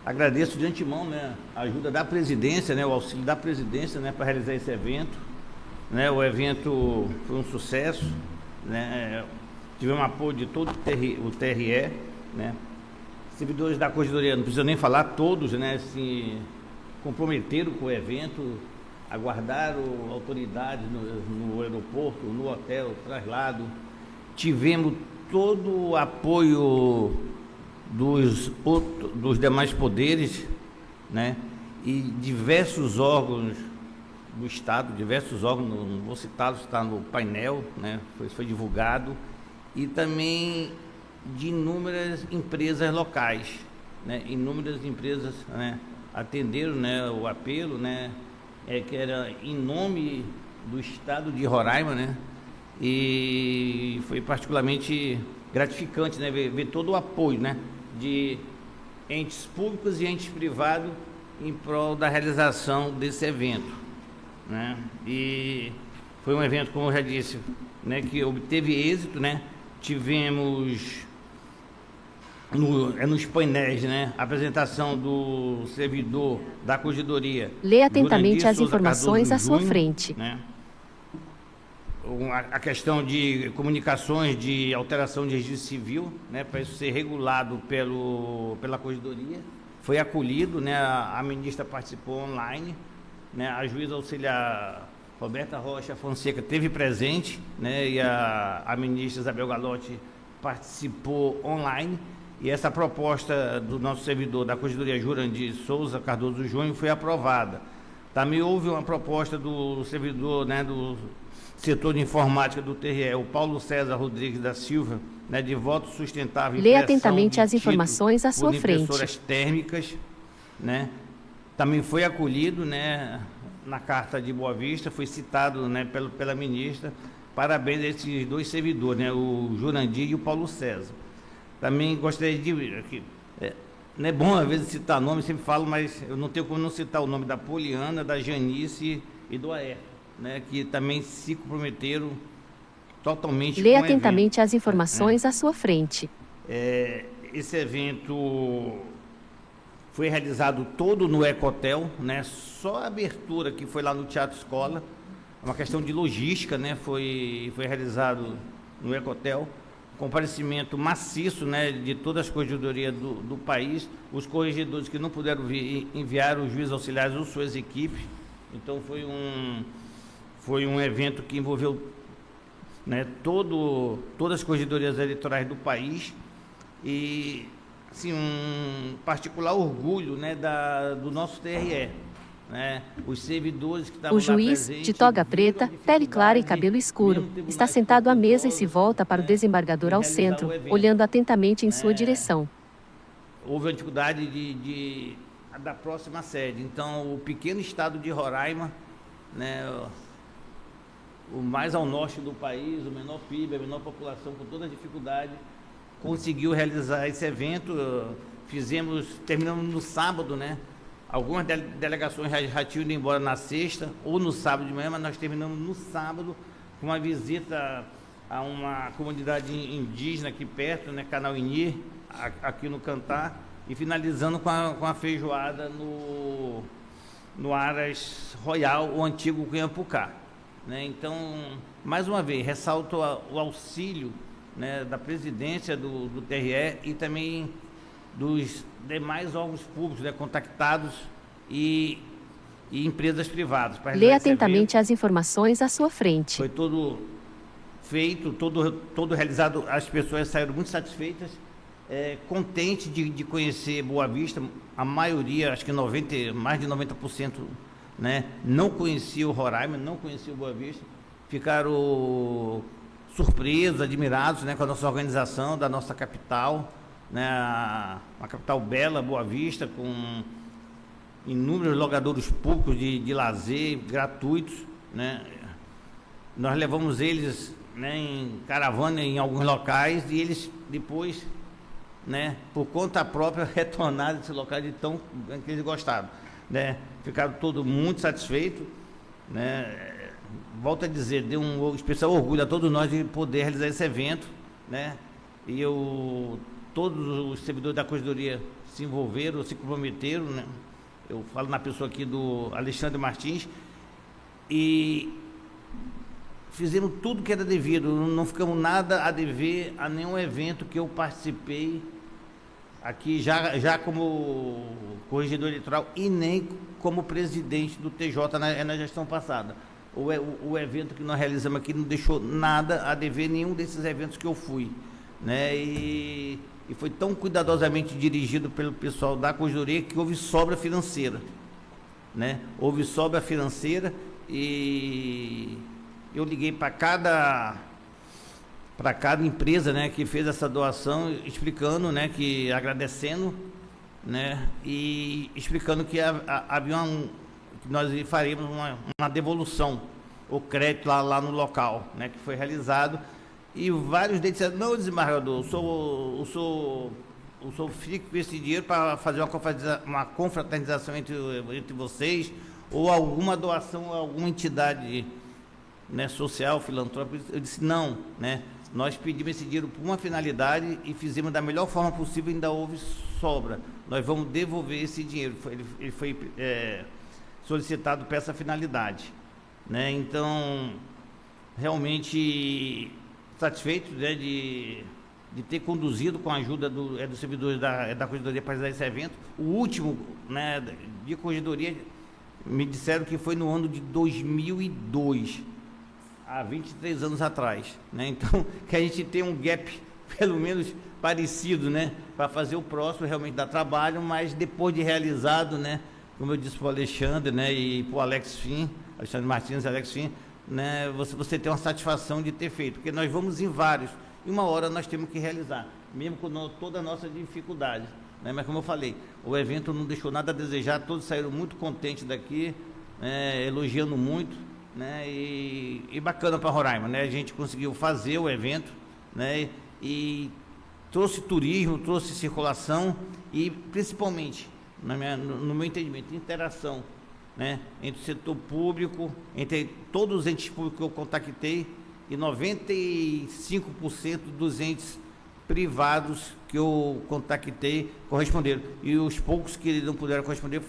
agradeço de antemão, né, a ajuda da presidência, né, o auxílio da presidência, né, para realizar esse evento. O evento foi um sucesso, né, tivemos apoio de todo o TRE, né. Servidores da Corregedoria, não precisa nem falar, todos, né, se comprometeram com o evento, aguardaram autoridades no aeroporto, no hotel, traslado, tivemos todo o apoio dos demais poderes, né? E diversos órgãos do Estado, diversos órgãos, não vou citá-los, está no painel, né? Foi divulgado, e também de inúmeras empresas locais, né? Inúmeras empresas, né, atenderam, né, o apelo, né, que era em nome do Estado de Roraima, né? E foi particularmente gratificante, né, ver todo o apoio, né, de entes públicos e entes privados em prol da realização desse evento, né? E foi um evento, como eu já disse, né, que obteve êxito, né? Tivemos nos painéis, né, a apresentação do servidor da Corregedoria. Leia atentamente Jurandir as Souza informações à Cardoso sua Júnior, frente. né? A questão de comunicações de alteração de registro civil, né, para isso ser regulado pela Corregedoria, foi acolhido, né, a ministra participou online, né, a juíza auxiliar Roberta Rocha Fonseca esteve presente, né, e a ministra Isabel Galotti participou online, e essa proposta do nosso servidor da Corregedoria Jurandir Souza Cardoso Júnior foi aprovada. Também houve uma proposta do servidor, né, do setor de informática do TRE, o Paulo César Rodrigues da Silva, né, de voto sustentável. Leia atentamente as informações à sua frente. Impressoras térmicas, né, também foi acolhido, né, na Carta de Boa Vista, foi citado, né, pela ministra. Parabéns a esses dois servidores, né, o Jurandir e o Paulo César. Também gostaria de... não é bom às vezes citar nome, sempre falo, mas eu não tenho como não citar o nome da Poliana, da Janice e do Aércio, né, que também se comprometeram totalmente Leia com o evento. atentamente as informações à sua frente. Esse evento foi realizado todo no Ecotel, né? Só a abertura que foi lá no Teatro Escola, uma questão de logística, né? Foi realizado no Ecotel, comparecimento maciço, né, de todas as corregedorias do país. Os corregedores que não puderam vir enviaram os juízes auxiliares ou suas equipes. Então foi um evento que envolveu, né, todas as corregedorias eleitorais do país, e assim, um particular orgulho, né, do nosso TRE, né, os servidores que estavam O lá juiz, presentes, de toga viram preta, a pele clara e dificuldade, cabelo escuro, mesmo tribunais está sentado à mesa e se contenciosos, volta para o né, desembargador de ao realizar centro, o evento. olhando atentamente em sua direção. Houve a dificuldade da próxima sede. Então, o pequeno estado de Roraima, né, o mais ao norte do país, o menor PIB, a menor população, com toda a dificuldade, conseguiu realizar esse evento. Terminamos no sábado, né? Algumas delegações já tinham ido embora na sexta ou no sábado de manhã, mas nós terminamos no sábado com uma visita a uma comunidade indígena aqui perto, né, Canauini, aqui no Cantar, e finalizando com a feijoada no Aras Royal, o antigo Cunhapucá, né? Então, mais uma vez, ressalto o auxílio, né, da presidência do TRE e também dos demais órgãos públicos, né, contactados e empresas privadas. Leia atentamente as informações à sua frente. Foi todo feito, todo realizado, as pessoas saíram muito satisfeitas, contentes de conhecer Boa Vista. A maioria, acho que mais de 90%, né, não conhecia o Roraima, não conhecia o Boa Vista, ficaram surpresos, admirados, né, com a nossa organização da nossa capital, né, uma capital bela, Boa Vista, com inúmeros logadouros públicos de lazer gratuitos, né. Nós levamos eles, né, em caravana em alguns locais, e eles depois, né, por conta própria, retornaram desse local de tão que eles gostaram, né. Ficaram todos muito satisfeitos, né. Volto a dizer, deu um especial orgulho a todos nós de poder realizar esse evento, né. E todos os servidores da Corregedoria se envolveram, se comprometeram, né. Eu falo na pessoa aqui do Alexandre Martins, e fizemos tudo que era devido, não ficamos nada a dever a nenhum evento que eu participei aqui, já como corregedor eleitoral e nem como presidente do TJ na gestão passada. o evento que nós realizamos aqui não deixou nada a dever nenhum desses eventos que eu fui, né? E foi tão cuidadosamente dirigido pelo pessoal da Corregedoria que houve sobra financeira, né? Houve sobra financeira e eu liguei para cada empresa, né, que fez essa doação, explicando, né, que agradecendo, né, e explicando que havia que nós faríamos uma devolução, o crédito lá no local, né, que foi realizado, e vários deles disseram: não, desembargador, o senhor fica com esse dinheiro para fazer uma confraternização entre vocês, ou alguma doação a alguma entidade, né, social, filantrópica. Eu disse: não, né, nós pedimos esse dinheiro por uma finalidade e fizemos da melhor forma possível, ainda houve sobra. Nós vamos devolver esse dinheiro. Ele foi solicitado para essa finalidade, né? Então, realmente satisfeito, né, de ter conduzido com a ajuda dos servidores da Corregedoria para realizar esse evento. O último, né, de Corregedoria, me disseram que foi no ano de 2002. Há 23 anos atrás, né? Então, que a gente tem um gap, pelo menos parecido, né? Para fazer o próximo realmente dá trabalho, mas depois de realizado, né? Como eu disse para o Alexandre, né? E para o Alexandre Martins e Alex Fim, né? Você tem uma satisfação de ter feito, porque nós vamos em vários, e uma hora nós temos que realizar, mesmo com toda a nossa dificuldade, né? Mas como eu falei, o evento não deixou nada a desejar, todos saíram muito contentes daqui, elogiando muito, né, e bacana para Roraima, né? A gente conseguiu fazer o evento, né, e trouxe turismo, trouxe circulação e principalmente, no meu entendimento, interação, né, entre o setor público, entre todos os entes públicos que eu contactei e 95% dos entes privados que eu contactei corresponderam, e os poucos que não puderam corresponder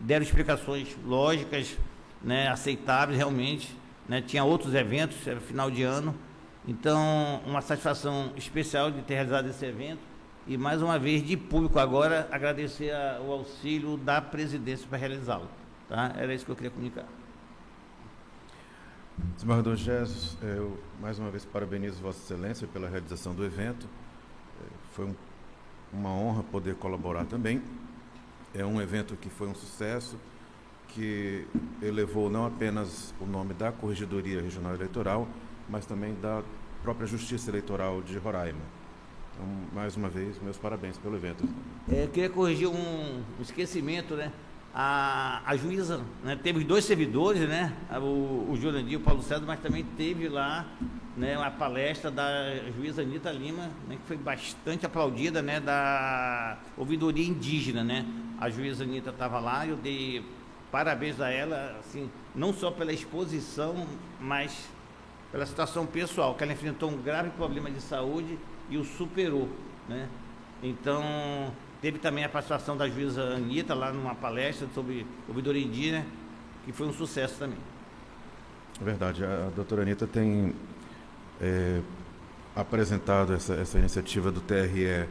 deram explicações lógicas, né, aceitáveis realmente, né? Tinha outros eventos, era final de ano, então uma satisfação especial de ter realizado esse evento, e mais uma vez de público agora agradecer o auxílio da presidência para realizá-lo, tá? Era isso que eu queria comunicar. Desembargador Jesus, eu mais uma vez parabenizo Vossa Excelência pela realização do evento. Foi uma honra poder colaborar também. É um evento que foi um sucesso, que elevou não apenas o nome da Corregedoria Regional Eleitoral, mas também da própria Justiça Eleitoral de Roraima. Então, mais uma vez, meus parabéns pelo evento. Eu queria corrigir um esquecimento, né? A juíza, né, teve 2 servidores, né? O Jurandir e o Paulo César, mas também teve lá, né, uma palestra da juíza Anita Lima, né, que foi bastante aplaudida, né, da ouvidoria indígena, né? A juíza Anita estava lá e eu dei parabéns a ela, assim, não só pela exposição, mas pela situação pessoal, que ela enfrentou um grave problema de saúde e o superou, né? Então, teve também a participação da juíza Anita lá numa palestra sobre ouvidoria indígena, que foi um sucesso também. É verdade, a doutora Anita tem apresentado essa iniciativa do TRE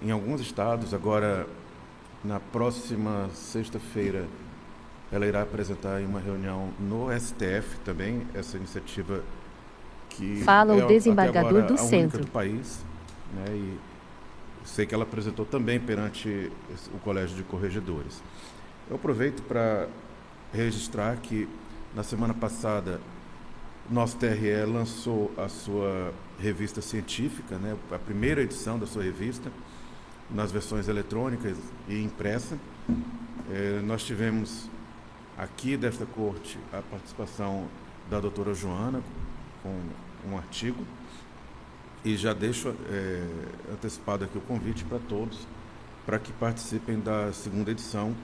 em alguns estados. Agora, na próxima sexta-feira, ela irá apresentar em uma reunião no STF também essa iniciativa, que fala o desembargador até agora do a Centro única do país, né? E sei que ela apresentou também perante o Colégio de Corregedores. Eu aproveito para registrar que na semana passada o nosso TRE lançou a sua revista científica, né? A primeira edição da sua revista, nas versões eletrônicas e impressa. Nós tivemos aqui desta corte a participação da doutora Joana com um artigo, e já deixo antecipado aqui o convite para todos para que participem da segunda edição,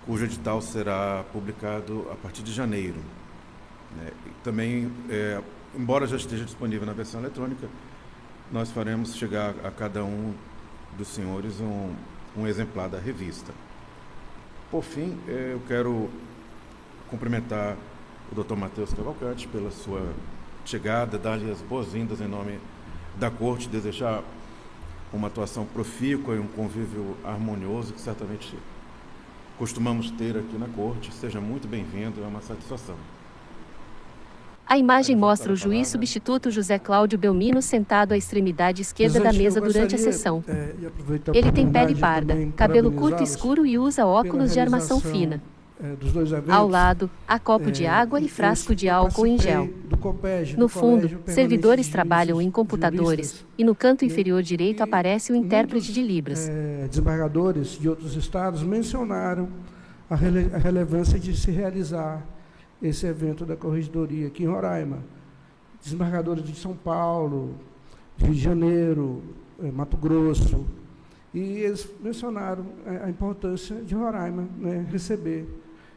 cujo edital será publicado a partir de janeiro, né? E também, embora já esteja disponível na versão eletrônica, nós faremos chegar a cada um dos senhores um exemplar da revista. Por fim, eu quero cumprimentar o Dr. Matheus Cavalcante pela sua chegada, dar-lhe as boas-vindas em nome da Corte, desejar uma atuação profícua e um convívio harmonioso que certamente costumamos ter aqui na Corte. Seja muito bem-vindo, é uma satisfação. A imagem mostra o juiz substituto José Cláudio Belmino sentado à extremidade esquerda da mesa durante a sessão. Ele tem pele parda, cabelo curto escuro e usa óculos de armação fina. Ao lado, há copo de água e frasco de álcool em gel. No fundo, servidores trabalham em computadores, e no canto inferior direito aparece o intérprete de Libras. Desembargadores de outros estados mencionaram a relevância de se realizar esse evento da Corregedoria aqui em Roraima. Desembargadores de São Paulo, Rio de Janeiro, Mato Grosso, e eles mencionaram a importância de Roraima, né, receber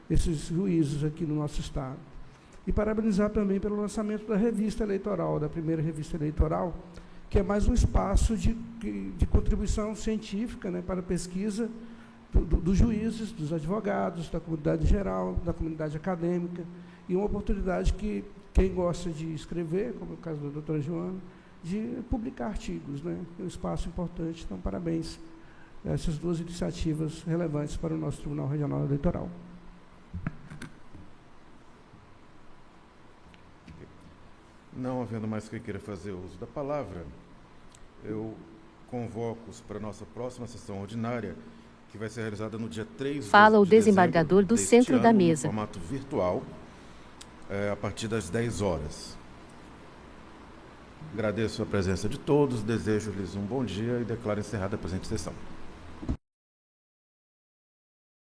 esses juízes aqui no nosso estado. E parabenizar também pelo lançamento da revista eleitoral, da primeira revista eleitoral, que é mais um espaço de contribuição científica, né, para a pesquisa dos juízes, dos advogados, da comunidade geral, da comunidade acadêmica, e uma oportunidade que quem gosta de escrever, como é o caso da doutora Joana, de publicar artigos, né? É um espaço importante. Então, parabéns a essas duas iniciativas relevantes para o nosso Tribunal Regional Eleitoral. Não havendo mais quem queira fazer uso da palavra, eu convoco-os para a nossa próxima sessão ordinária, que vai ser realizada no dia 3 Fala o de desembargador do centro ano, da mesa. No formato virtual, a partir das 10 horas. Agradeço a presença de todos, desejo-lhes um bom dia e declaro encerrada a presente sessão.